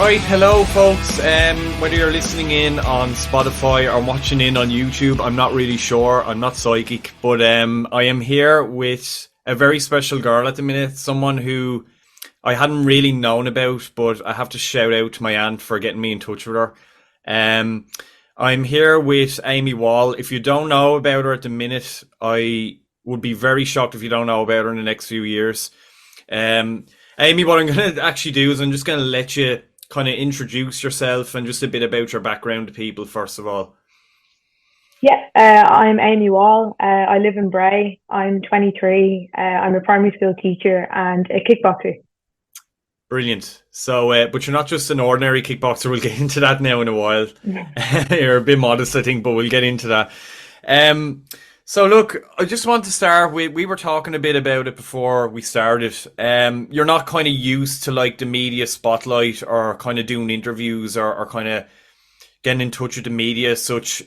Right, hello folks. Whether you're listening in on Spotify or watching in on YouTube, I'm not really sure. I'm not psychic, but I am here with a very special girl at the minute. Someone who I hadn't really known about, but I have to shout out to my aunt for getting me in touch with her. I'm here with Amy Wall. If you don't know about her at the minute, I would be very shocked if you don't know about her in the next few years. Amy, what I'm going to actually do is I'm just going to let you kind of introduce yourself and just a bit about your background to people, first of all. Yeah, I'm Amy Wall. I live in Bray. I'm 23. I'm a primary school teacher and a kickboxer. Brilliant. So, but you're not just an ordinary kickboxer. We'll get into that now in a while. You're a bit modest, I think, but we'll get into that. So look, I just want to start with, we were talking a bit about it before we started. You're not kind of used to like the media spotlight or kind of doing interviews or kind of getting in touch with the media as such.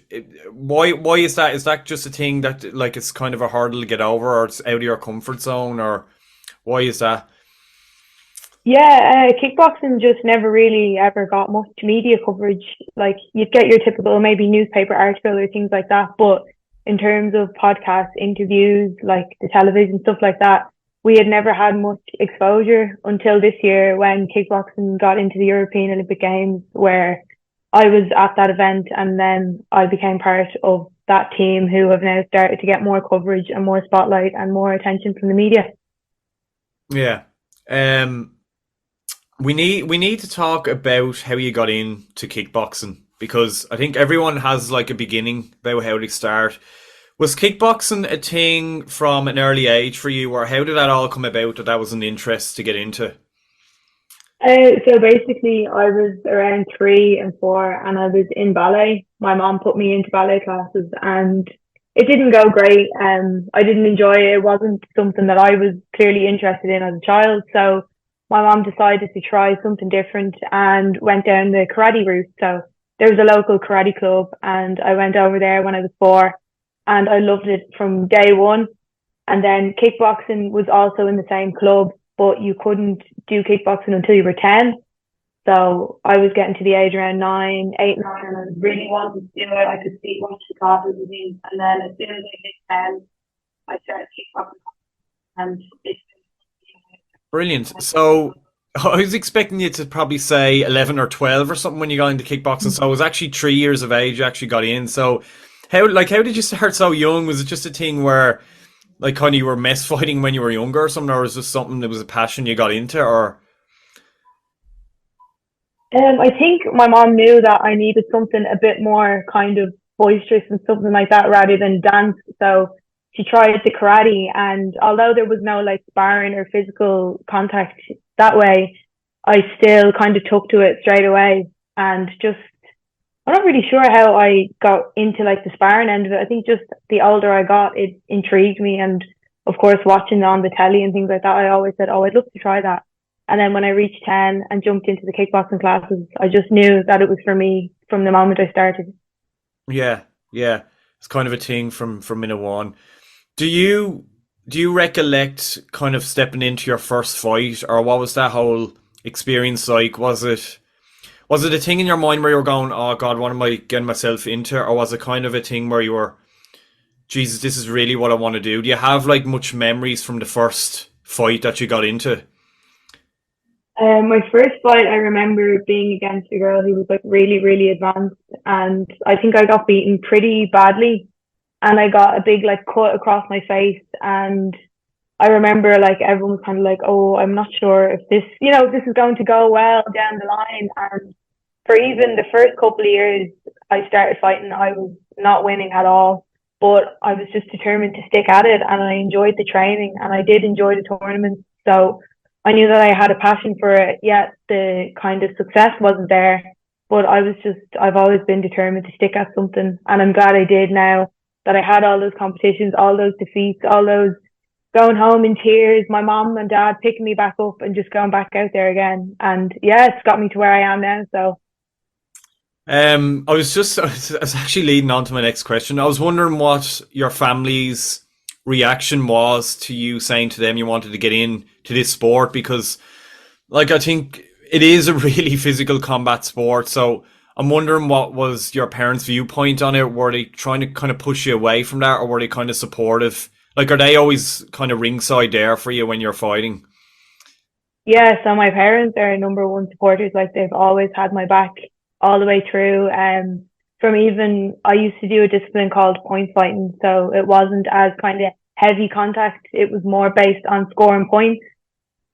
Why is that? Is that just a thing that like it's kind of a hurdle to get over, or it's out of your comfort zone, or why is that? Yeah, kickboxing just never really ever got much media coverage. Like you'd get your typical maybe newspaper article or things like that, but in terms of podcasts, interviews, like the television, stuff like that, we had never had much exposure until this year when kickboxing got into the European Olympic Games, where I was at that event and then I became part of that team who have now started to get more coverage and more spotlight and more attention from the media. Yeah. We need to talk about how you got into kickboxing, because I think everyone has like a beginning about how they start. Was kickboxing a thing from an early age for you, or how did that all come about that was an interest to get into? So basically, I was around 3 and 4, and I was in ballet. My mom put me into ballet classes, and it didn't go great. I didn't enjoy it. It wasn't something that I was clearly interested in as a child. So my mom decided to try something different and went down the karate route. So there was a local karate club, and I went over there when I was 4, and I loved it from day one. And then kickboxing was also in the same club, but you couldn't do kickboxing until you were 10. So I was getting to the age around 9, 8, 9, and I really wanted to do it. I could see watch the classes with me. And then as soon as I hit 10, I started kickboxing. And it's Brilliant. So I was expecting you to probably say 11 or 12 or something when you got into kickboxing. So it was actually 3 years of age you actually got in. So how did you start so young? Was it just a thing where like kind of you were mess fighting when you were younger or something, or was this something that was a passion you got into, or? I think my mom knew that I needed something a bit more kind of boisterous and something like that rather than dance. So she tried the karate, and although there was no like sparring or physical contact that way, I still kind of took to it straight away. And just, I'm not really sure how I got into like the sparring end of it. I think just the older I got, it intrigued me. And of course, watching on the telly and things like that, I always said, oh, I'd love to try that. And then when I reached 10 and jumped into the kickboxing classes, I just knew that it was for me from the moment I started. Yeah, yeah. It's kind of a thing from minute one. Do you recollect kind of stepping into your first fight, or what was that whole experience like? Was it a thing in your mind where you were going, oh God, what am I getting myself into? Or was it kind of a thing where you were, Jesus, this is really what I want to do? Do you have like much memories from the first fight that you got into? My first fight, I remember being against a girl who was like really, really advanced, and I think I got beaten pretty badly, and I got a big like cut across my face, and I remember like everyone was kind of like, oh, I'm not sure if this, this is going to go well down the line. And for even the first couple of years I started fighting, I was not winning at all, but I was just determined to stick at it, and I enjoyed the training, and I did enjoy the tournament. So I knew that I had a passion for it, yet the kind of success wasn't there. But I've always been determined to stick at something. And I'm glad I did now that I had all those competitions, all those defeats, all those going home in tears, my mom and dad picking me back up and just going back out there again. And yeah, it's got me to where I am now. So I was actually leading on to my next question. I was wondering what your family's reaction was to you saying to them you wanted to get in to this sport, because like I think it is a really physical combat sport. So I'm wondering, what was your parents' viewpoint on it? Were they trying to kind of push you away from that, or were they kind of supportive? Like, are they always kind of ringside there for you when you're fighting? Yeah, so my parents are number one supporters. Like they've always had my back all the way through. From even I used to do a discipline called point fighting, so it wasn't as kind of heavy contact. It was more based on scoring points.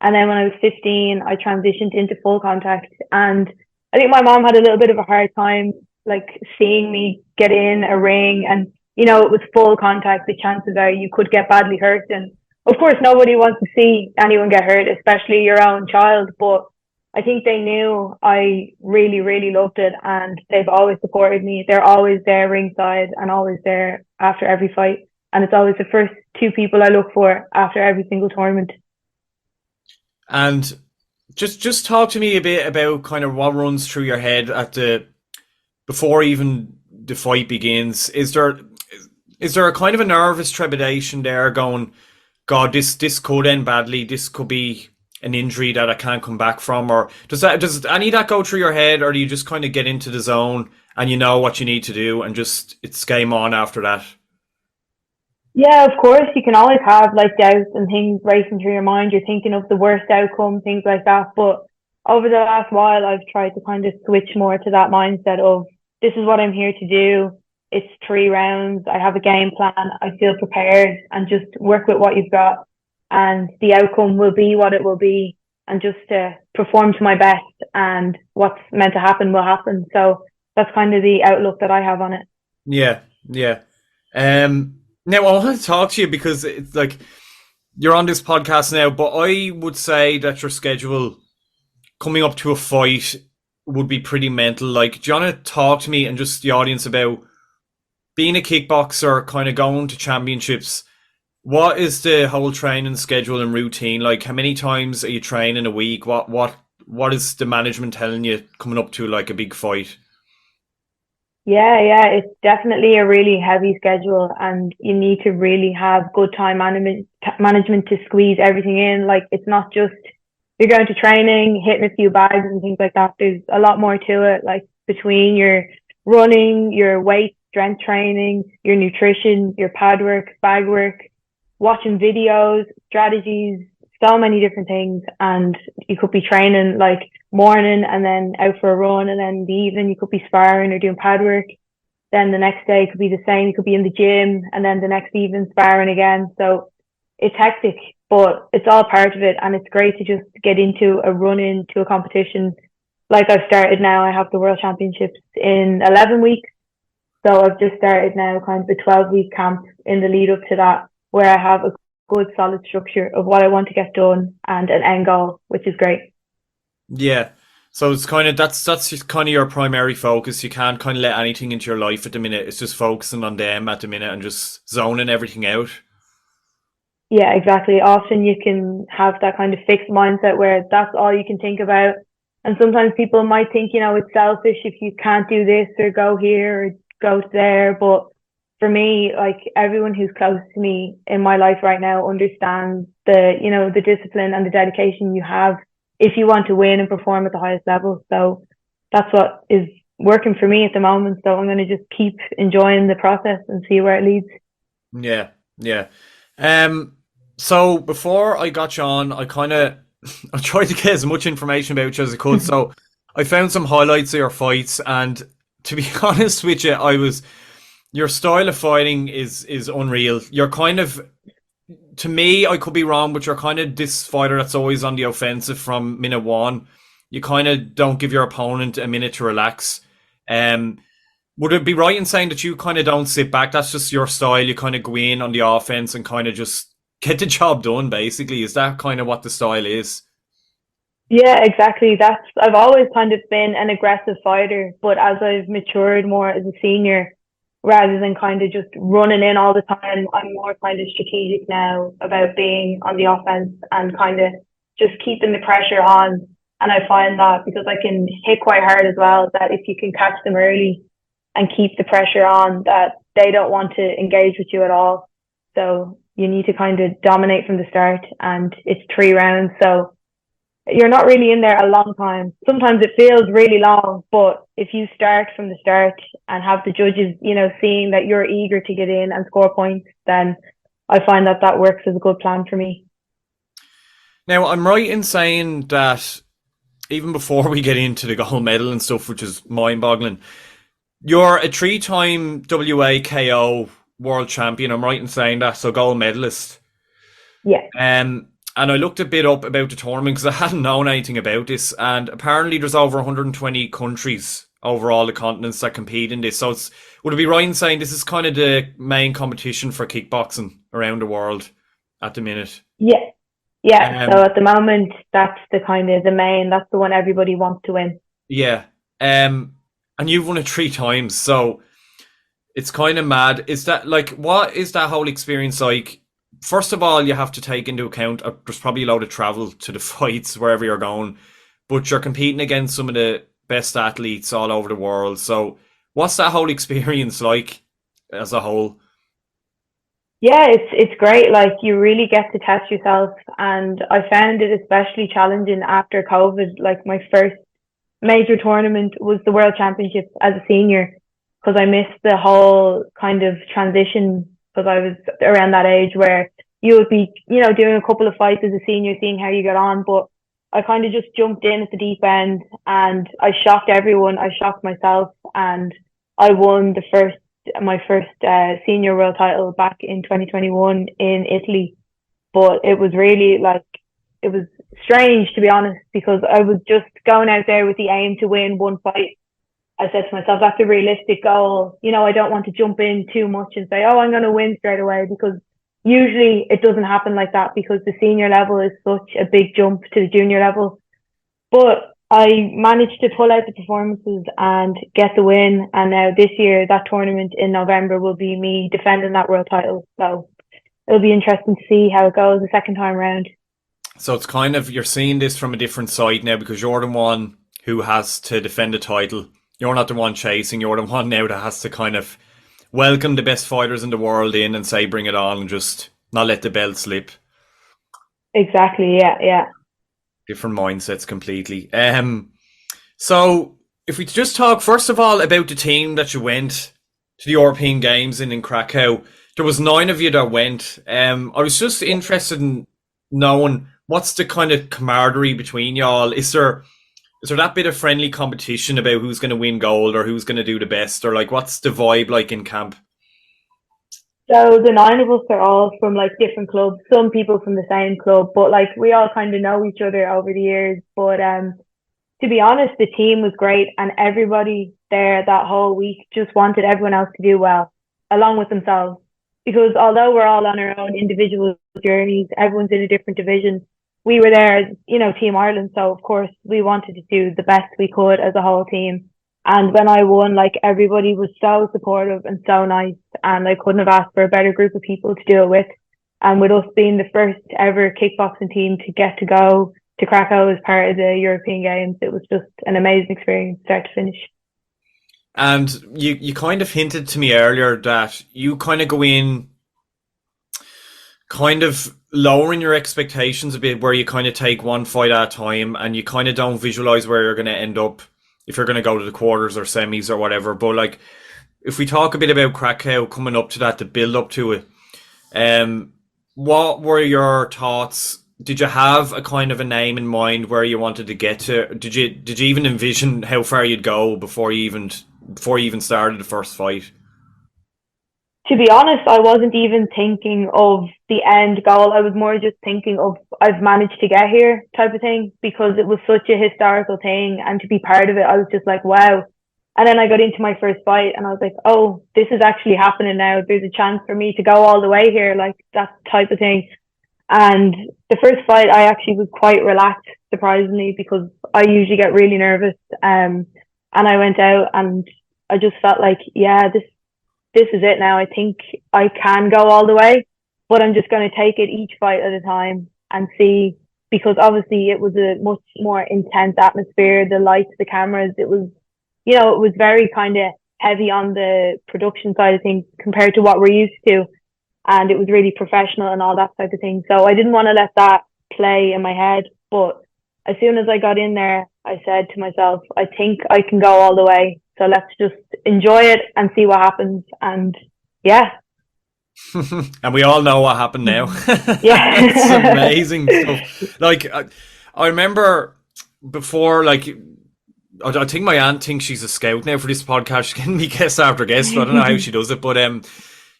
And then when I was 15, I transitioned into full contact. And I think my mom had a little bit of a hard time, like seeing me get in a ring. And, you know, it was full contact. The chances are you could get badly hurt. And of course, nobody wants to see anyone get hurt, especially your own child. But I think they knew I really, really loved it. And they've always supported me. They're always there ringside and always there after every fight. And it's always the first two people I look for after every single tournament. And just talk to me a bit about kind of what runs through your head at the before even the fight begins. Is there a kind of a nervous trepidation there going, God, this could end badly. This could be an injury that I can't come back from, or does any of that go through your head, or do you just kind of get into the zone and you know what you need to do and just it's game on after that? Yeah, of course, you can always have like doubts and things racing through your mind. You're thinking of the worst outcome, things like that. But over the last while, I've tried to kind of switch more to that mindset of this is what I'm here to do. It's 3 rounds. I have a game plan. I feel prepared and just work with what you've got. And the outcome will be what it will be. And just to perform to my best, and what's meant to happen will happen. So that's kind of the outlook that I have on it. Yeah, yeah. Now I want to talk to you because it's like you're on this podcast now, but I would say that your schedule coming up to a fight would be pretty mental. Like, do you want to talk to me and just the audience about being a kickboxer, kind of going to championships? What is the whole training schedule and routine? Like, how many times are you training a week? What is the management telling you coming up to like a big fight? Yeah, it's definitely a really heavy schedule, and you need to really have good time management to squeeze everything in. Like it's not just you're going to training, hitting a few bags and things like that. There's a lot more to it, like between your running, your weight, strength training, your nutrition, your pad work, bag work, watching videos, strategies, so many different things. And you could be training like morning and then out for a run, and then the evening you could be sparring or doing pad work. Then the next day could be the same. You could be in the gym, and then the next evening sparring again. So it's hectic, but it's all part of it. And it's great to just get into a run into a competition. Like I've started now, I have the World Championships in 11 weeks. So I've just started now kind of a 12-week camp in the lead up to that, where I have a good solid structure of what I want to get done and an end goal, which is great. Yeah. So it's kind of that's just kind of your primary focus. You can't kind of let anything into your life at the minute. It's just focusing on them at the minute and just zoning everything out. Yeah, exactly. Often you can have that kind of fixed mindset where that's all you can think about. And sometimes people might think, you know, it's selfish if you can't do this or go here or go there. But for me, like everyone who's close to me in my life right now understands the, you know, the discipline and the dedication you have if you want to win and perform at the highest level. So that's what is working for me at the moment. So I'm going to just keep enjoying the process and see where it leads. Yeah, yeah. So before I got you on, I kind of I tried to get as much information about you as I could. So I found some highlights of your fights, and to be honest with you, I was your style of fighting is unreal. You're kind of, to me, I could be wrong, but you're kind of this fighter that's always on the offensive from minute one. You kind of don't give your opponent a minute to relax. Um, would it be right in saying that you kind of don't sit back? That's just your style. You kind of go in on the offense and kind of just get the job done, basically. Is that kind of what the style is? Yeah, exactly. I've always kind of been an aggressive fighter, but as I've matured more as a senior, rather than kind of just running in all the time, I'm more kind of strategic now about being on the offense and kind of just keeping the pressure on. And I find that because I can hit quite hard as well, that if you can catch them early and keep the pressure on, that they don't want to engage with you at all. So you need to kind of dominate from the start, and it's 3 rounds. So you're not really in there a long time. Sometimes it feels really long, but if you start from the start and have the judges, seeing that you're eager to get in and score points, then I find that that works as a good plan for me. Now, I'm right in saying that even before we get into the gold medal and stuff, which is mind-boggling, you're a 3-time WAKO world champion. I'm right in saying that, so gold medalist. Yeah. And I looked a bit up about the tournament because I hadn't known anything about this. And apparently there's over 120 countries over all the continents that compete in this. So would it be right in saying this is kind of the main competition for kickboxing around the world at the minute? Yeah. Yeah. So at the moment, that's the kind of that's the one everybody wants to win. Yeah. And you've won it 3 times. So it's kind of mad. Is that what is that whole experience like? First of all, you have to take into account there's probably a load of travel to the fights wherever you're going, but you're competing against some of the best athletes all over the world. So what's that whole experience like as a whole? Yeah, it's great. Like, you really get to test yourself, and I found it especially challenging after COVID. Like, my first major tournament was the World Championship as a senior, because I missed the whole kind of transition, because I was around that age where you would be, doing a couple of fights as a senior, seeing how you get on. But I kind of just jumped in at the deep end, and I shocked everyone. I shocked myself, and I won my first senior world title back in 2021 in Italy. But it was really it was strange, to be honest, because I was just going out there with the aim to win one fight. I said to myself, that's a realistic goal. I don't want to jump in too much and say, oh, I'm going to win straight away, because usually it doesn't happen like that, because the senior level is such a big jump to the junior level. But I managed to pull out the performances and get the win. And now this year, that tournament in November will be me defending that world title. So it'll be interesting to see how it goes the second time round. So it's kind of, you're seeing this from a different side now, because you're the one who has to defend the title. You're not the one chasing. You're the one now that has to kind of welcome the best fighters in the world in and say, bring it on, and just not let the belt slip. Exactly. Yeah. Different mindsets completely. So if we just talk first of all about the team that you went to the European Games in Krakow, there was 9 of you that went. I was just interested in knowing what's the kind of camaraderie between y'all. Is there that bit of friendly competition about who's going to win gold or who's going to do the best, or what's the vibe like in camp? So the 9 of us are all from different clubs. Some people from the same club, but we all kind of know each other over the years. But to be honest, the team was great, and everybody there that whole week just wanted everyone else to do well, along with themselves. Because although we're all on our own individual journeys, everyone's in a different division. We were there as, Team Ireland. So of course we wanted to do the best we could as a whole team. And when I won, everybody was so supportive and so nice, and I couldn't have asked for a better group of people to do it with. And with us being the first ever kickboxing team to get to go to Krakow as part of the European Games, it was just an amazing experience, start to finish. And you kind of hinted to me earlier that you kind of go in kind of lowering your expectations a bit, where you kind of take one fight at a time and you kind of don't visualize where you're going to end up if you're going to go to the quarters or semis or whatever. But if we talk a bit about Krakow coming up to that, the build up to it, what were your thoughts? Did you have a kind of a name in mind where you wanted to get to? Did you even envision how far you'd go before you even started the first fight? To be honest, I wasn't even thinking of the end goal. I was more just thinking of, I've managed to get here type of thing, because it was such a historical thing, and to be part of it, I was just like, wow. And then I got into my first fight and I was like, oh, this is actually happening now. There's a chance for me to go all the way here, that type of thing. And the first fight, I actually was quite relaxed, surprisingly, because I usually get really nervous. And I went out and I just felt like, yeah, this is it now. I think I can go all the way, but I'm just going to take it each fight at a time and see, because obviously it was a much more intense atmosphere, the lights, the cameras, it was, it was very kind of heavy on the production side of things compared to what we're used to. And it was really professional and all that type of thing. So I didn't want to let that play in my head, but as soon as I got in there, I said to myself, I think I can go all the way. So let's just enjoy it and see what happens. And yeah. And we all know what happened now. It's Yeah. amazing stuff. Like, I remember before, like, I think my aunt thinks she's a scout now for this podcast. She's getting me guest after guest. I don't know how she does it, but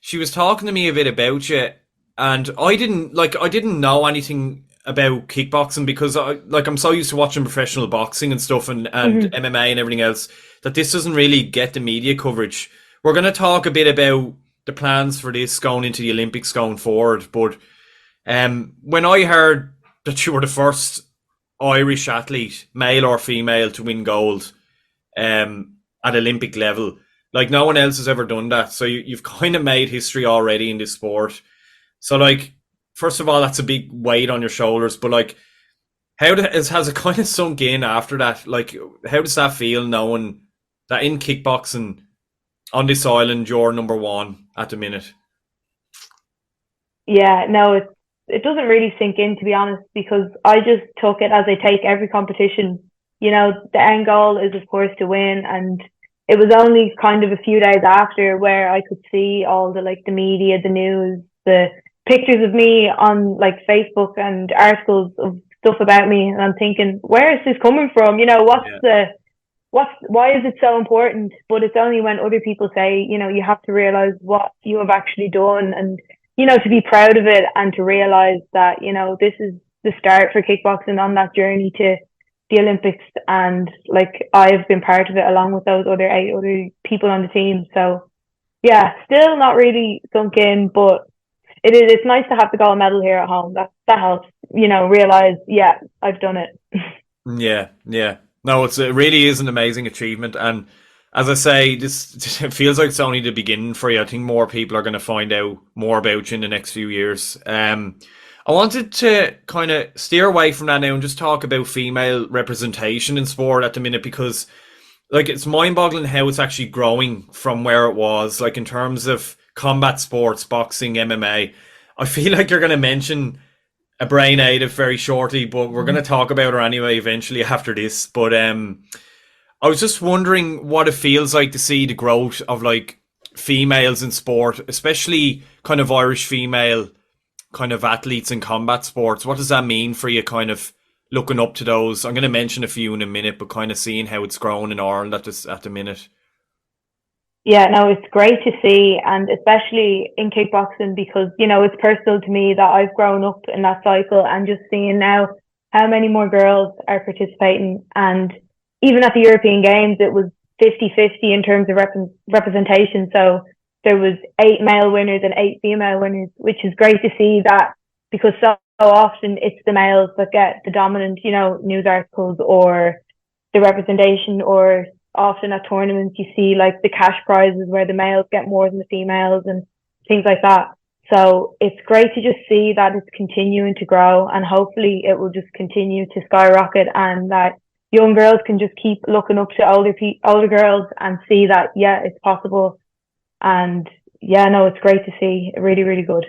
she was talking to me a bit about you, and I didn't know anything about kickboxing because I'm so used to watching professional boxing and stuff and Mhm. MMA and everything else that this doesn't really get the media coverage. We're going to talk a bit about the plans for this going into the Olympics going forward, but when I heard that you were the first Irish athlete, male or female, to win gold at Olympic level, like no one else has ever done that. So you've kind of made history already in this sport. So like, first of all, that's a big weight on your shoulders. But like, has it kind of sunk in after that? Like, how does that feel knowing that in kickboxing on this island you're number one at the minute? Yeah, no, it doesn't really sink in, to be honest, because I just took it as I take every competition. You know, the end goal is of course to win, and it was only kind of a few days after where I could see all the like the media, the news, the pictures of me on like Facebook and articles of stuff about me, and I'm thinking, where is this coming from? You know, Yeah. why is it so important? But it's only when other people say, you know, you have to realize what you have actually done, and you know, to be proud of it, and to realize that, you know, this is the start for kickboxing on that journey to the Olympics. And like, I've been part of it along with those other 8 other people on the team. So yeah, still not really sunk in, but it's nice to have the gold medal here at home. That helps, you know, realize, yeah, I've done it. Yeah, yeah. No, it really is an amazing achievement, and as I say, this it feels like it's only the beginning for you. I think more people are going to find out more about you in the next few years. I wanted to kind of steer away from that now and just talk about female representation in sport at the minute because, like, it's mind-boggling how it's actually growing from where it was, like in terms of combat sports, boxing, MMA. I feel like you're going to mention a Bray native very shortly, but we're going to talk about her anyway eventually after this. But I was just wondering what it feels like to see the growth of like females in sport, especially kind of Irish female kind of athletes in combat sports. What does that mean for you, kind of looking up to those? I'm going to mention a few in a minute, but kind of seeing how it's grown in Ireland at the minute. Yeah, no, it's great to see, and especially in kickboxing, because you know it's personal to me that I've grown up in that cycle, and just seeing now how many more girls are participating. And even at the European Games it was 50-50 in terms of representation. So there was 8 male winners and 8 female winners, which is great to see that, because so often it's the males that get the dominant, you know, news articles or the representation, or often at tournaments you see like the cash prizes where the males get more than the females and things like that. So it's great to just see that it's continuing to grow, and hopefully it will just continue to skyrocket, and that young girls can just keep looking up to older girls and see that, yeah, it's possible. And yeah, no, it's great to see. Really, really good.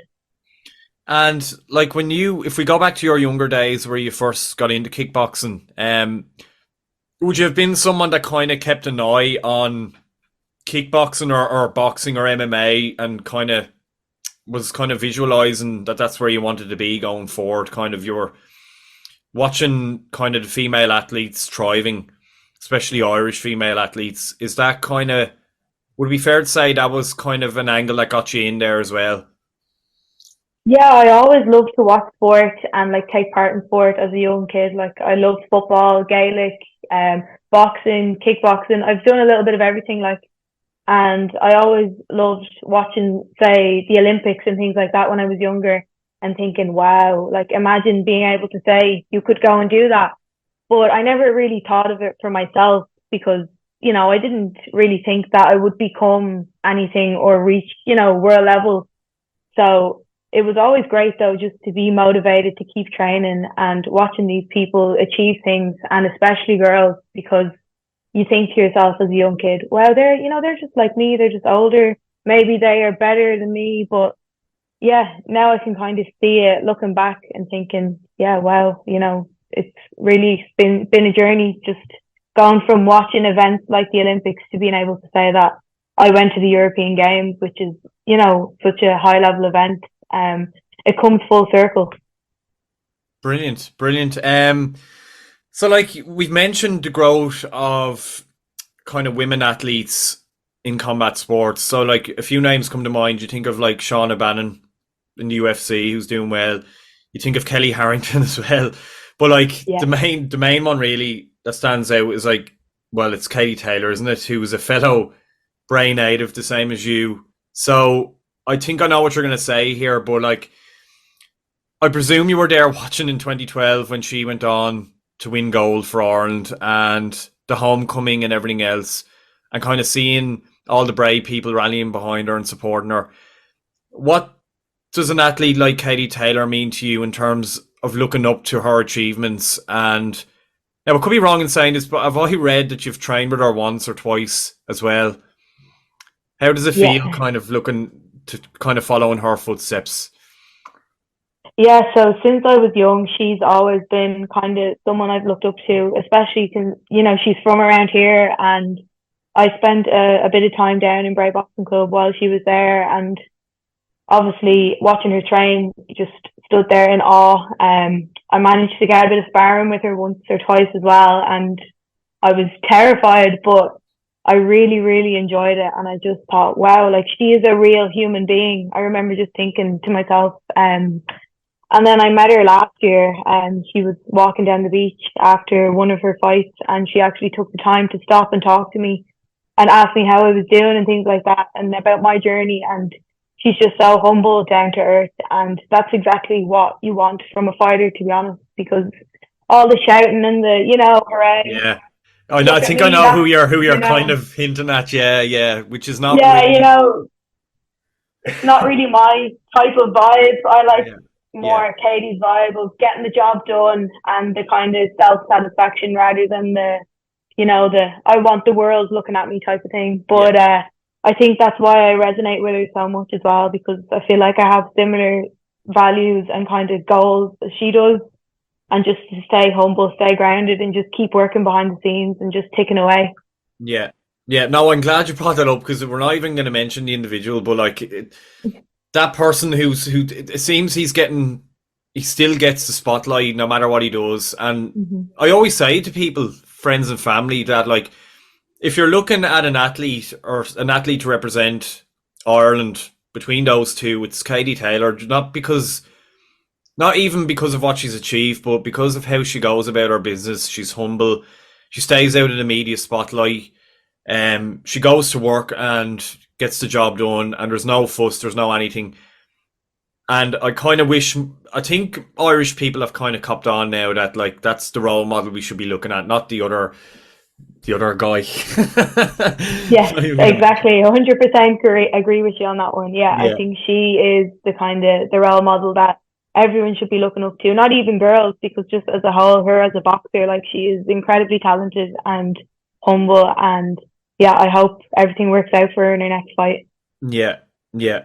And like if we go back to your younger days where you first got into kickboxing, would you have been someone that kind of kept an eye on kickboxing or boxing or MMA and kind of was kind of visualizing that that's where you wanted to be going forward? Kind of you're watching kind of the female athletes thriving, especially Irish female athletes. Is that kind of, would it be fair to say that was kind of an angle that got you in there as well? Yeah, I always loved to watch sport and like take part in sport as a young kid. Like I loved football, Gaelic, boxing, kickboxing. I've done a little bit of everything. Like, and I always loved watching, say, the Olympics and things like that when I was younger, and thinking, wow, like imagine being able to say you could go and do that. But I never really thought of it for myself, because, you know, I didn't really think that I would become anything or reach, you know, world level. So it was always great though, just to be motivated to keep training and watching these people achieve things, and especially girls, because you think to yourself as a young kid, well, they're, you know, they're just like me, they're just older. Maybe they are better than me. But yeah, now I can kind of see it looking back and thinking, yeah, wow, you know, it's really been a journey, just going from watching events like the Olympics to being able to say that I went to the European Games, which is, you know, such a high level event. It comes full circle. Brilliant, brilliant. So like we've mentioned the growth of kind of women athletes in combat sports. So like a few names come to mind. You think of like Sean O'Bannon in the UFC, who's doing well. You think of Kelly Harrington as well. But like Yeah. the main one really that stands out is like, well, it's Katie Taylor, isn't it? Who was a fellow Bray native, the same as you. So I think I know what you're gonna say here, but like I presume you were there watching in 2012 when she went on to win gold for Ireland and the homecoming and everything else, and kind of seeing all the Bray people rallying behind her and supporting her. What does an athlete like Katie Taylor mean to you in terms of looking up to her achievements? And now, I could be wrong in saying this, but have I read that you've trained with her once or twice as well? How does it feel, Yeah. kind of looking to kind of follow in her footsteps? Yeah, so since I was young, she's always been kind of someone I've looked up to, especially since, you know, she's from around here, and I spent a bit of time down in Bray Boxing Club while she was there, and obviously watching her train, just stood there in awe. I managed to get a bit of sparring with her once or twice as well, and I was terrified, but I really, really enjoyed it. And I just thought, wow, like she is a real human being. I remember just thinking to myself, and then I met her last year, and she was walking down the beach after one of her fights, and she actually took the time to stop and talk to me and ask me how I was doing and things like that, and about my journey. And she's just so humble, down to earth, and that's exactly what you want from a fighter, to be honest, because all the shouting and the, you know, hooray, Yeah. I know, I look at think I me, know who that's, you're you kind know, of hinting at. Yeah, yeah, which is not yeah, you really. know, it's not really my type of vibe. I like Yeah, yeah, more Katie's vibe of getting the job done and the kind of self satisfaction rather than the, you know, the I want the world looking at me type of thing. yeah, But I think that's why I resonate with her so much as well, because I feel like I have similar values and kind of goals as she does, and just to stay humble, stay grounded, and just keep working behind the scenes and just ticking away. yeah, yeah. No, I'm glad you brought that up because we're not even going to mention the individual, but like that person who it seems he still gets the spotlight no matter what he does. And Mm-hmm. I always say to people, friends and family, that like if you're looking at an athlete or an athlete to represent Ireland between those two, it's Katie Taylor. Not even because of what she's achieved, but because of how she goes about her business. She's humble. She stays out of the media spotlight. She goes to work and gets the job done, and there's no fuss, there's no anything. And I think Irish people have kind of copped on now that like that's the role model we should be looking at, not the other guy. Yes, exactly. 100% agree with you on that one. Yeah, I Yeah, think she is the kind of the role model that everyone should be looking up to, not even girls, because just as a whole, her as a boxer, like she is incredibly talented and humble. And yeah, I hope everything works out for her in her next fight. yeah, yeah.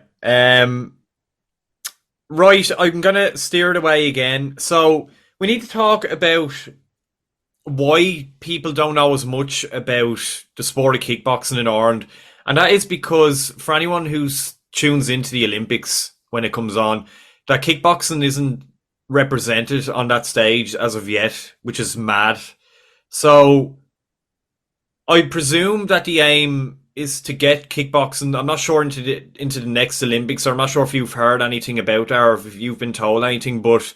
Right, I'm gonna steer it away again. So we need to talk about why people don't know as much about the sport of kickboxing in Ireland, and that is because for anyone who's tunes into the Olympics when it comes on, that kickboxing isn't represented on that stage as of yet, which is mad. So I presume that the aim is to get kickboxing. I'm not sure into the next Olympics, or I'm not sure if you've heard anything about that or if you've been told anything, but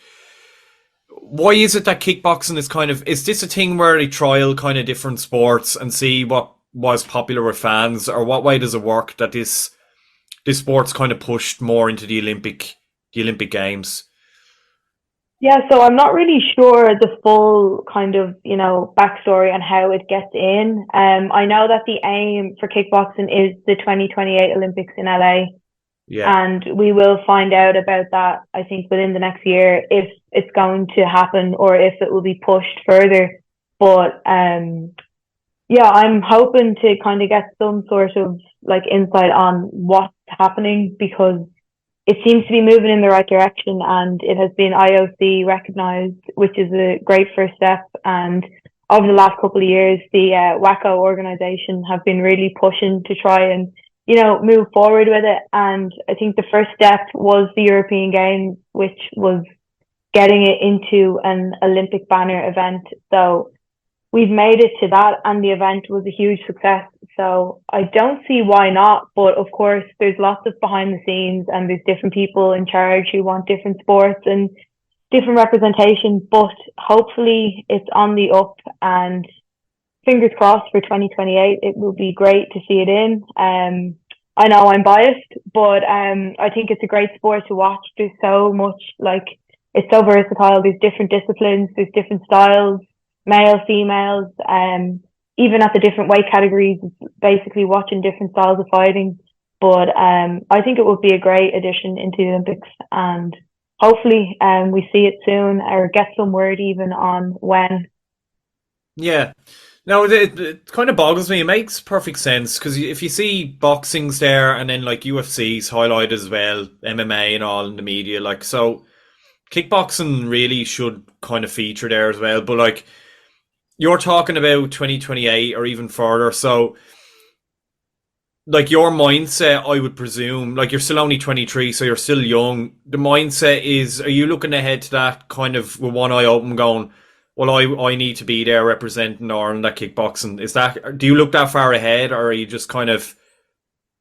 why is it that kickboxing is this a thing where they trial kind of different sports and see what was popular with fans, or what way does it work that this sport's kind of pushed more into the Olympic Games? Yeah, so I'm not really sure the full kind of, you know, backstory on how it gets in. I know that the aim for kickboxing is the 2028 Olympics in LA, Yeah, and we will find out about that, I think, within the next year, if it's going to happen or if it will be pushed further. But yeah, I'm hoping to kind of get some sort of like insight on what's happening, because it seems to be moving in the right direction, and it has been IOC recognised, which is a great first step. And over the last couple of years, the WAKO organisation have been really pushing to try and, move forward with it. And I think the first step was the European Games, which was getting it into an Olympic banner event. So we've made it to that, and the event was a huge success. So I don't see why not. But of course, there's lots of behind the scenes, and there's different people in charge who want different sports and different representation. But hopefully it's on the up, and fingers crossed for 2028. It will be great to see it in. I know I'm biased, but I think it's a great sport to watch. There's so much, like, it's so versatile. There's different disciplines, there's different styles, male, females, even at the different weight categories, basically watching different styles of fighting. But I think it would be a great addition into the Olympics, and hopefully we see it soon, or get some word even on when. Yeah. No, it kind of boggles me. It makes perfect sense because if you see boxing's there and then like UFC's highlighted as well, MMA and all in the media, like, so kickboxing really should kind of feature there as well. But like, you're talking about 2028 or even further. So like your mindset, I would presume, like you're still only 23, so you're still young. The mindset is, are you looking ahead to that kind of with one eye open going, well, I need to be there representing Ireland at kickboxing? Is that, do you look that far ahead, or are you just kind of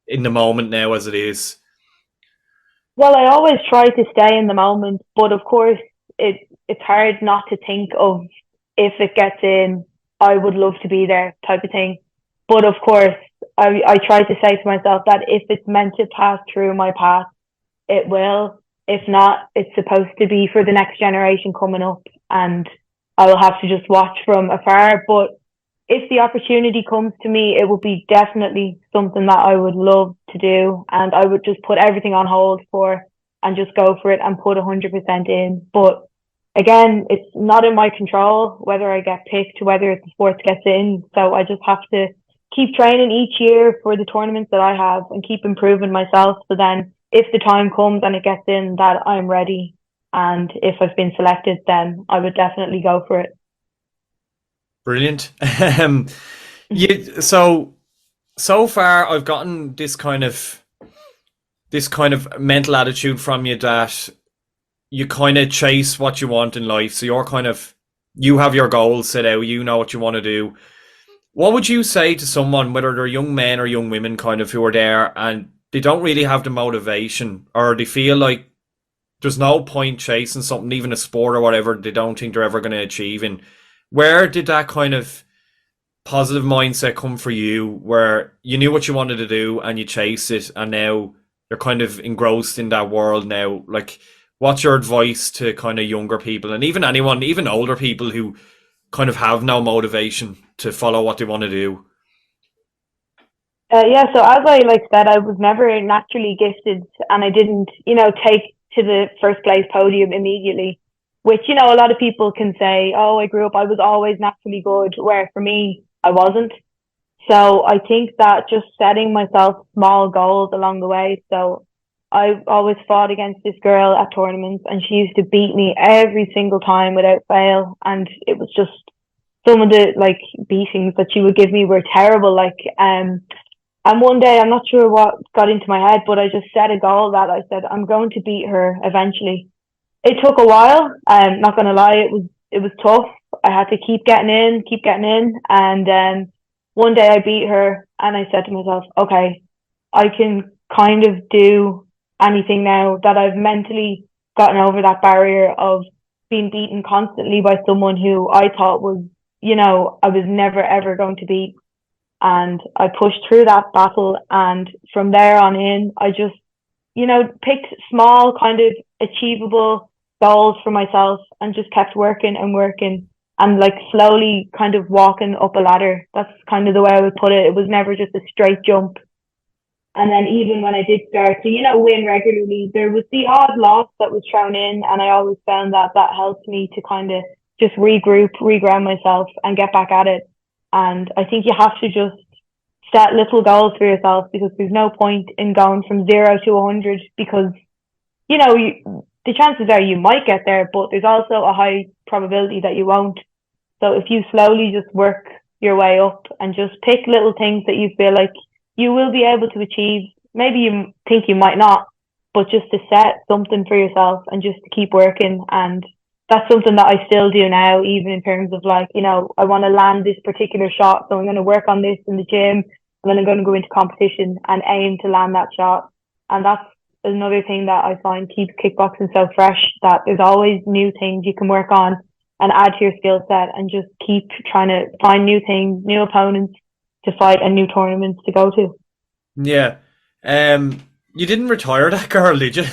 in the moment now as it is? Well, I always try to stay in the moment, but of course, it's hard not to think of, if it gets in, I would love to be there type of thing. But of course, I try to say to myself that if it's meant to pass through my path, it will. If not, it's supposed to be for the next generation coming up, and I will have to just watch from afar. But if the opportunity comes to me, it would be definitely something that I would love to do, and I would just put everything on hold for and just go for it and put 100% in. But again, it's not in my control whether I get picked, whether the sport gets in. So I just have to keep training each year for the tournaments that I have and keep improving myself. So then if the time comes and it gets in, that I'm ready. And if I've been selected, then I would definitely go for it. Brilliant. So far I've gotten this kind of mental attitude from you that you kind of chase what you want in life. So you have your goals set out, you know what you want to do. What would you say to someone, whether they're young men or young women, kind of, who are there and they don't really have the motivation, or they feel like there's no point chasing something, even a sport or whatever, they don't think they're ever going to achieve? And where did that kind of positive mindset come for you, where you knew what you wanted to do and you chased it, and now you're kind of engrossed in that world now? Like, what's your advice to kind of younger people, and even anyone, even older people who kind of have no motivation to follow what they want to do? Yeah, so as I said, I was never naturally gifted, and I didn't, take to the first place podium immediately, which, a lot of people can say, oh, I grew up, I was always naturally good, where for me, I wasn't. So I think that just setting myself small goals along the way. So I always fought against this girl at tournaments, and she used to beat me every single time without fail. And it was just, some of the beatings that she would give me were terrible. And one day, I'm not sure what got into my head, but I just set a goal that I said, I'm going to beat her eventually. It took a while. I'm not going to lie. It was tough. I had to keep getting in. And one day I beat her, and I said to myself, okay, I can kind of do anything now that I've mentally gotten over that barrier of being beaten constantly by someone who I thought was, I was never ever going to beat. And I pushed through that battle, and from there on in, I just, picked small kind of achievable goals for myself and just kept working and slowly kind of walking up a ladder. That's kind of the way I would put it. It was never just a straight jump. And then even when I did start to, win regularly, there was the odd loss that was thrown in, and I always found that helped me to kind of just regroup, reground myself and get back at it. And I think you have to just set little goals for yourself, because there's no point in going from 0 to 100, because the chances are you might get there, but there's also a high probability that you won't. So if you slowly just work your way up and just pick little things that you feel like you will be able to achieve, maybe you think you might not, but just to set something for yourself and just to keep working. And that's something that I still do now, even in terms of like, I want to land this particular shot. So I'm going to work on this in the gym, and then I'm going to go into competition and aim to land that shot. And that's another thing that I find keeps kickboxing so fresh, that there's always new things you can work on and add to your skill set, and just keep trying to find new things, new opponents to fight, and new tournaments to go to. Yeah. You didn't retire that girl, did you?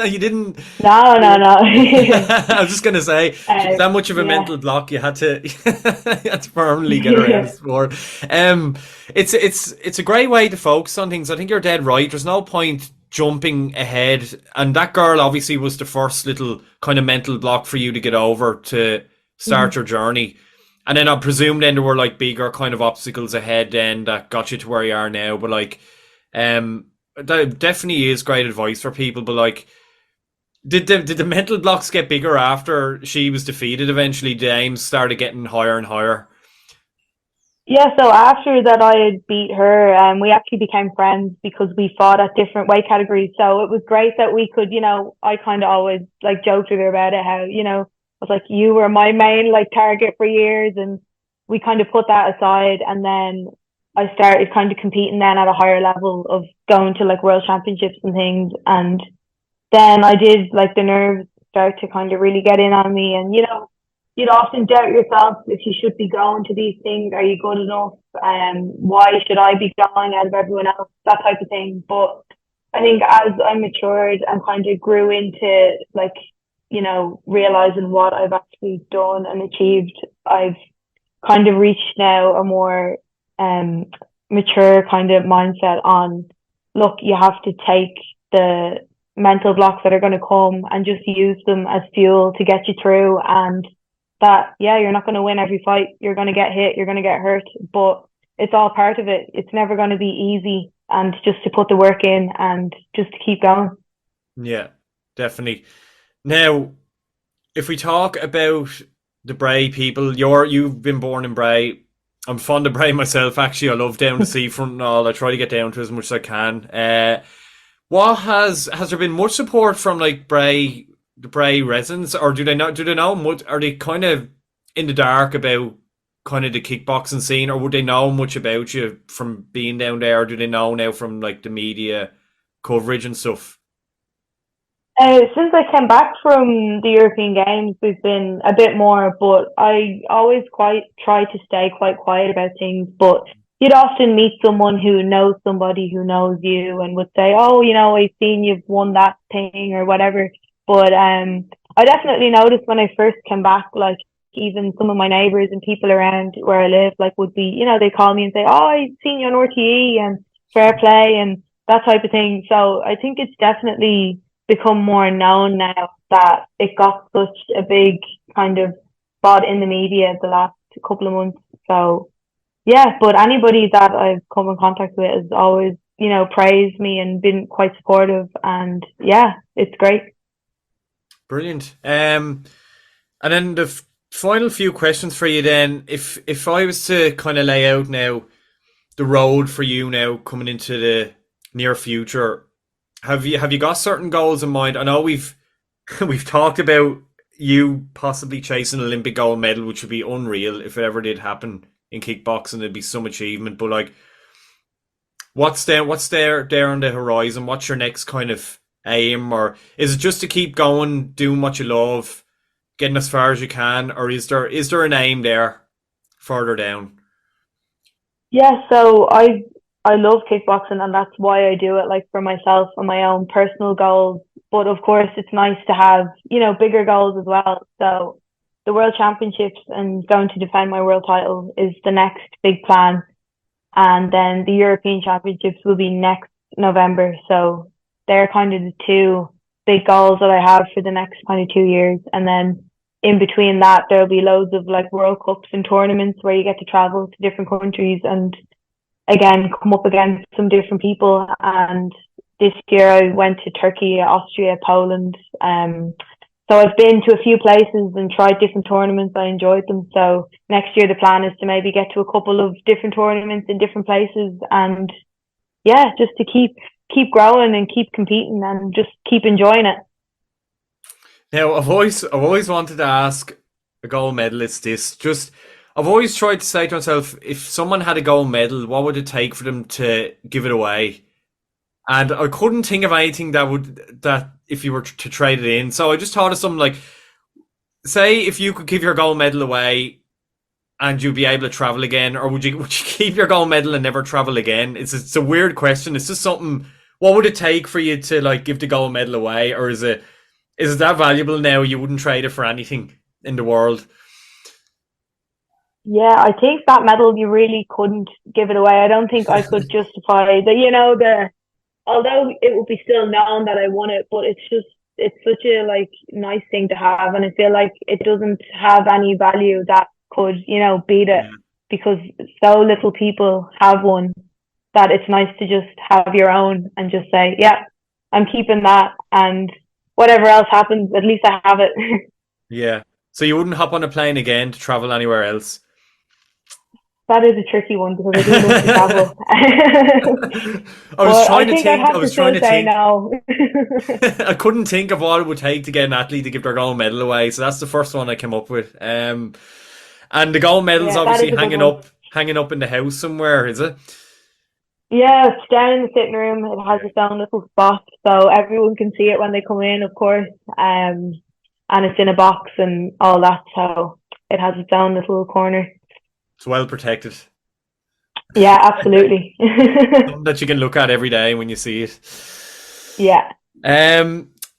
You didn't. No, no, no. I was just gonna say, she was that much of a Yeah. mental block. You had to, you had to permanently get her out of sport. It's a great way to focus on things. I think you're dead right. There's no point jumping ahead, and that girl obviously was the first little kind of mental block for you to get over to start your journey. And then I presume then there were like bigger kind of obstacles ahead then that got you to where you are now. But like, that definitely is great advice for people. But like, did the mental blocks get bigger after she was defeated eventually? The aims started getting higher and higher. Yeah, so after that I had beat her, we actually became friends because we fought at different weight categories. So it was great that we could, I kind of always like joked with her about it, how, I was like, you were my main like target for years, and we kind of put that aside. And then I started kind of competing then at a higher level of going to like world championships and things. And then I did like the nerves start to kind of really get in on me. And, you'd often doubt yourself if you should be going to these things. Are you good enough? Why should I be going out of everyone else? That type of thing. But I think as I matured and kind of grew into like, realizing what I've actually done and achieved, I've kind of reached now a more mature kind of mindset on, look, you have to take the mental blocks that are going to come and just use them as fuel to get you through. And that, yeah, you're not going to win every fight. You're going to get hit, you're going to get hurt, but it's all part of it. It's never going to be easy, and just to put the work in and just to keep going. Yeah, definitely. Now, if we talk about the Bray people, you've been born in Bray. I'm fond of Bray myself, actually. I love down the seafront and all. I try to get down to as much as I can. What has there been much support from like the Bray residents, or do they know much? Are they kind of in the dark about kind of the kickboxing scene, or would they know much about you from being down there? Or do they know now from like the media coverage and stuff? Since I came back from the European Games, there's been a bit more, but I always quite try to stay quite quiet about things. But you'd often meet someone who knows somebody who knows you and would say, oh, I've seen you've won that thing or whatever. But I definitely noticed when I first came back, like even some of my neighbours and people around where I live, like would be, they call me and say, oh, I've seen you on RTE and fair play and that type of thing. So I think it's definitely become more known now that it got such a big kind of spot in the media the last couple of months. So yeah, but anybody that I've come in contact with has always, praised me and been quite supportive, and yeah, it's great. Brilliant. And then the final few questions for you then. If I was to kind of lay out now the road for you now coming into the near future, have you got certain goals in mind? I know we've talked about you possibly chasing an Olympic gold medal, which would be unreal if it ever did happen in kickboxing. It'd be some achievement. But like, what's there on the horizon? What's your next kind of aim, or is it just to keep going, doing what you love, getting as far as you can, or is there an aim there further down? Yeah, so I love kickboxing, and that's why I do it, like for myself and my own personal goals. But of course, it's nice to have, bigger goals as well. So the World Championships and going to defend my world title is the next big plan. And then the European Championships will be next November. So they're kind of the two big goals that I have for the next kind of 2 years. And then in between that, there'll be loads of like World Cups and tournaments where you get to travel to different countries and again come up against some different people and this year I went to Turkey, Austria, Poland. So I've been to a few places and tried different tournaments. I enjoyed them. So next year the plan is to maybe get to a couple of different tournaments in different places, and yeah, just to keep growing and keep competing and just keep enjoying it. Now, I've always wanted to ask a gold medalist this. Just, I've always tried to say to myself, if someone had a gold medal, what would it take for them to give it away? And I couldn't think of anything that if you were to trade it in. So I just thought of something like, say, if you could give your gold medal away and you'd be able to travel again, or would you keep your gold medal and never travel again? It's a weird question. It's just something. What would it take for you to like give the gold medal away, or is it that valuable now you wouldn't trade it for anything in the world? Yeah, I think that medal you really couldn't give it away. I don't think I could justify the although it would be still known that I won it, but it's such a like nice thing to have, and I feel like it doesn't have any value that could, beat it, Yeah. because so little people have one, that it's nice to just have your own and just say, yeah, I'm keeping that, and whatever else happens, at least I have it. Yeah. So you wouldn't hop on a plane again to travel anywhere else? That is a tricky one because I do love to travel. I was But I trying to think I'd think. I have to was trying still to say think. no. I couldn't think of what it would take to get an athlete to give their gold medal away, so that's the first one I came up with. And the gold medal's Yeah, that obviously is a good one. hanging up in the house somewhere, is it? Yeah, it's down in the sitting room. It has its own little spot, so everyone can see it when they come in, of course. And it's in a box and all that, so it has its own little corner. It's well protected. Yeah, absolutely. Something that you can look at every day when you see it. Yeah,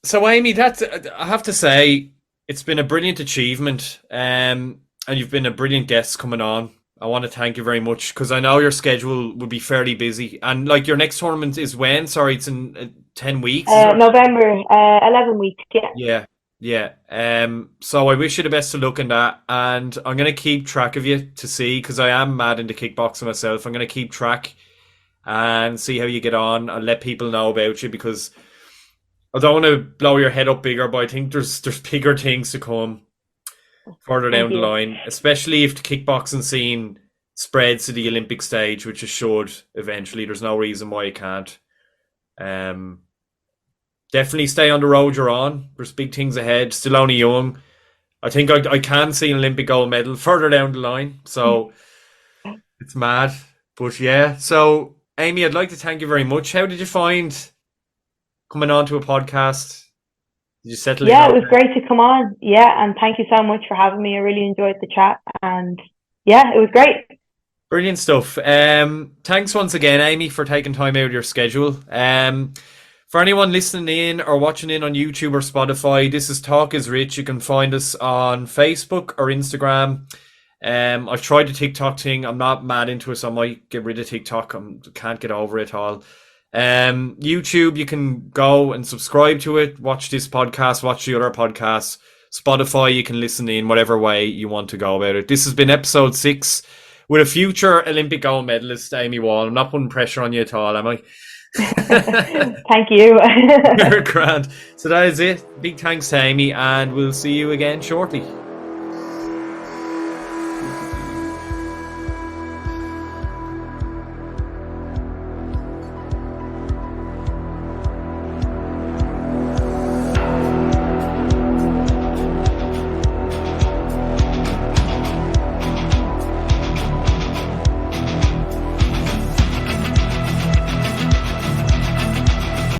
So Amy, that's I have to say it's been a brilliant achievement. And you've been a brilliant guest coming on. I want to thank you very much because I know your schedule would be fairly busy. And like your next tournament is when? Sorry, it's in 10 weeks. Is it? November, 11 weeks. Yeah, Yeah, yeah. So I wish you the best of luck in that, and I'm gonna keep track of you to see because I am mad into kickboxing myself. I'm gonna keep track and see how you get on. I'll let people know about you because I don't want to blow your head up bigger, but I think there's bigger things to come further thank down the you. line, especially if the kickboxing scene spreads to the Olympic stage, which it should eventually. There's no reason why it can't. Um, Definitely stay on the road you're on. There's big things ahead. Still only young. I think I can see an Olympic gold medal further down the line. So it's mad. But yeah. So Amy, I'd like to thank you very much. How did you find coming on to a podcast? Did you settle in Yeah, it was okay? great to come on. Yeah, and thank you so much for having me. I really enjoyed the chat, and yeah, it was great. Brilliant stuff. Thanks once again, Amy, for taking time out of your schedule. For anyone listening in or watching in on YouTube or Spotify, this is Talk is Rich. You can find us on Facebook or Instagram. I've tried the TikTok thing. I'm not mad into it, so I might get rid of TikTok. I can't get over it at all. YouTube, you can go and subscribe to it, watch this podcast, watch the other podcasts. Spotify, you can listen in whatever way you want to go about it. This has been episode 6 with a future Olympic gold medalist, Amy Wall. I'm not putting pressure on you at all, am I? Thank you. You're grand. So that is it. Big thanks to Amy, and we'll see you again shortly.